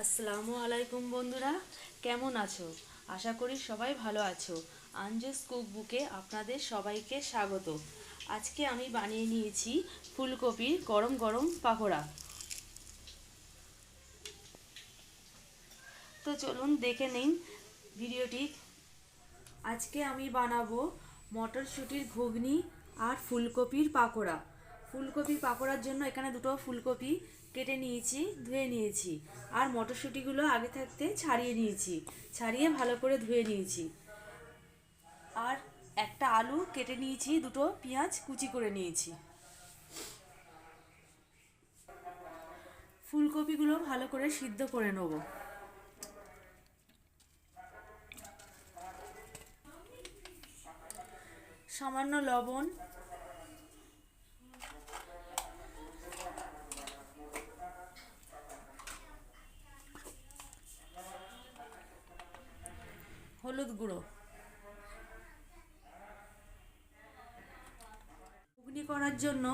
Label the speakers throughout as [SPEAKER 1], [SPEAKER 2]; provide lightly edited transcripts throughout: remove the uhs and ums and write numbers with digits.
[SPEAKER 1] আসসালামু আলাইকুম বন্ধুরা, কেমন আছো? আশা করি সবাই ভালো আছো। আঞ্জুস কুক বুকে আপনাদের সবাইকে স্বাগত। আজকে আমি বানিয়ে নিয়েছি ফুলকপির গরম গরম পাকোড়া। তো চলুন দেখে নিন ভিডিওটি। আজকে আমি বানাবো মটরশুঁটির ঘুগনি আর ফুলকপির পাকোড়া। ফুলকপির পাকোড়ার জন্য এখানে দুটো ফুলকপি কেটে নিয়েছি, ধুয়ে নিয়েছি। আর মটরশুঁটিগুলো আগে থাকতে ছাড়িয়ে নিয়েছি, ছাড়িয়ে ভালো করে ধুয়ে নিয়েছি। আর একটা আলু কেটে নিয়েছি, দুটো পেঁয়াজ কুচি করে নিয়েছি। ফুলকপিগুলো ভালো করে সিদ্ধ করে নেব। সামান্য লবণ, হলুদ গুঁড়ো। ঘুগনি করার জন্য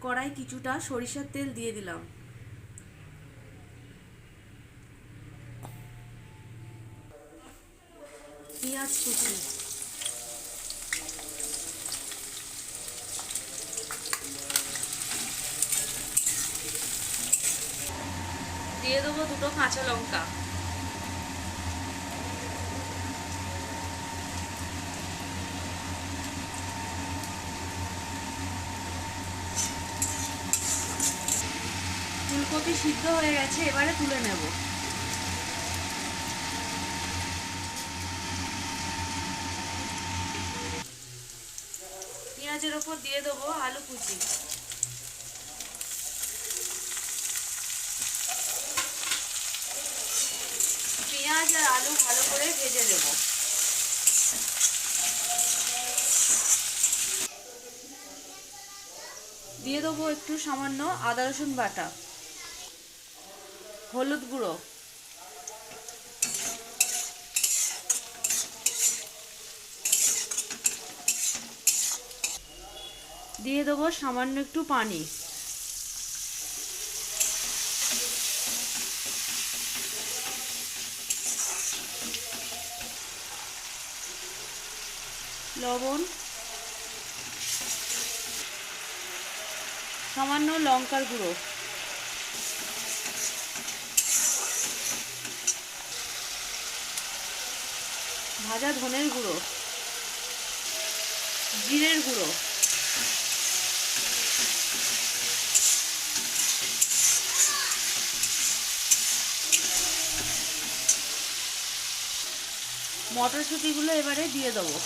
[SPEAKER 1] কড়াই কিছুটা সরিষার তেল দিয়ে দিলাম। পেঁয়াজ কুচি, দিয়ে দেবো দুটো কাঁচা লঙ্কা। ফুলকপি সিদ্ধ হয়ে গেছে, এবারে তুলে নেব। পেঁয়াজের ওপর দিয়ে দেবো আলু কুচি। পেঁয়াজ আর আলু ভালো করে ভেজে নেব। দিয়ে দেবো একটু সামান্য আদা রসুন বাটা, হলুদ গুঁড়ো, দিয়ে দেবো সামান্য একটু পানি। লবণ, সামান্য লঙ্কার গুঁড়ো, ভাজা ধনের গুঁড়ো, জিরের গুঁড়ো, মটরশুঁটিগুলো এবারে দিয়ে দেবো।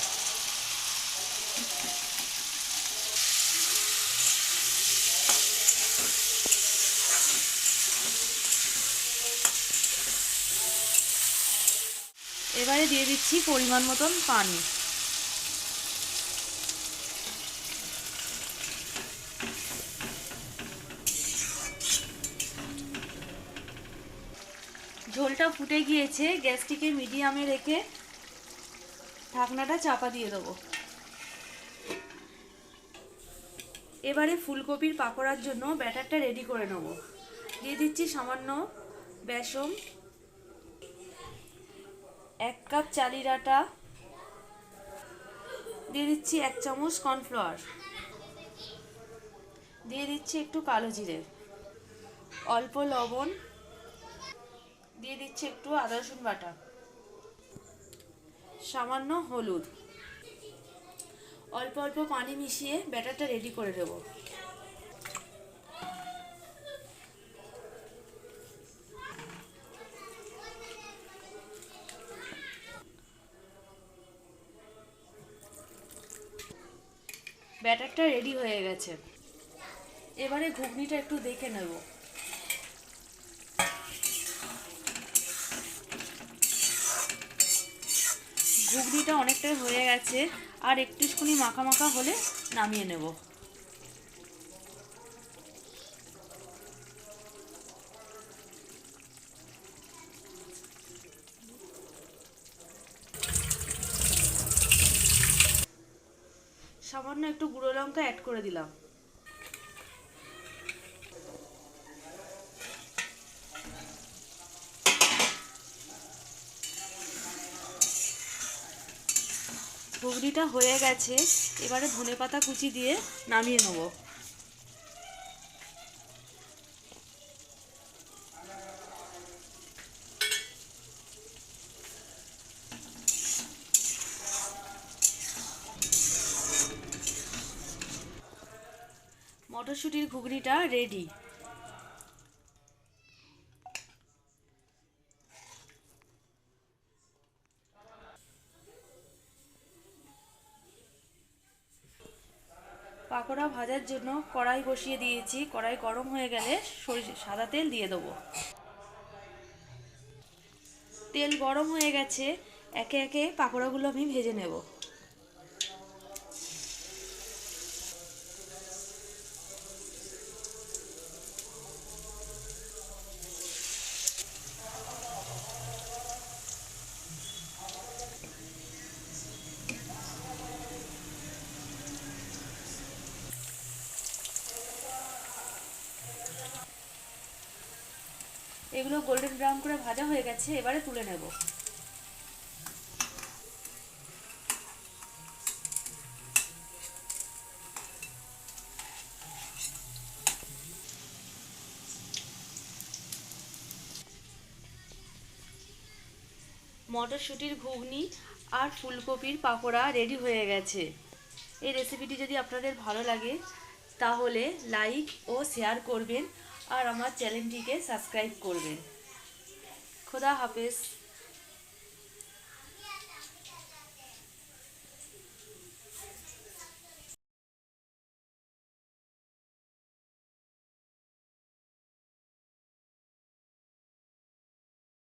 [SPEAKER 1] এবারে দিয়ে দিচ্ছি পরিমাণ মতন পানি। ঝোলটা ফুটে গিয়েছে, গ্যাসটিকে মিডিয়ামে রেখে ঢাকনাটা চাপা দিয়ে দেবো। এবারে ফুলকপির পাকোড়ার জন্য ব্যাটারটা রেডি করে নেব। দিয়ে দিচ্ছি সামান্য বেসন, 1 কাপ চালের আটা, দিয়ে দিচ্ছি 1 চামচ কর্নফ্লাওয়ার, দিয়ে দিচ্ছি একটু কালো জিরে, অল্প লবণ, দিয়ে দিচ্ছি একটু আদা রসুন বাটা, সামান্য হলুদ। অল্প অল্প পানি মিশিয়ে ব্যাটারটা রেডি করে দেব। ব্যাটারটা রেডি হয়ে গেছে, এবারে ঘুগনিটা একটু দেখে নেব। ঘুগনিটা অনেকটাই হয়ে গেছে, আর একটুখানি মাখা মাখা হলে নামিয়ে নেব। সামান্য একটু গুঁড়ো লঙ্কা অ্যাড করে দিলাম। ঘুগনিটা হয়ে গেছে, এবারে ধনেপাতা কুচি দিয়ে নামিয়ে নেব। মটরশুঁটির ঘুগনিটা রেডি। পাকোড়া ভাজার জন্য কড়াই বসিয়ে দিয়েছি, কড়াই গরম হয়ে গেলে সাদা তেল দিয়ে দেবো। তেল গরম হয়ে গেছে, একে একে পাকোড়াগুলো আমি ভেজে নেব। এগুলো গোল্ডেন ব্রাউন করে ভাজা হয়ে গেছে, এবারে তুলে নেব। মটরশুঁটির ঘুগনি আর ফুলকপির পাকোড়া রেডি হয়ে গেছে। এই রেসিপিটি যদি আপনাদের ভালো লাগে তাহলে লাইক ও শেয়ার করবেন আর আমার চ্যানেলটিকে সাবস্ক্রাইব করবেন। খোদা হাফেজ।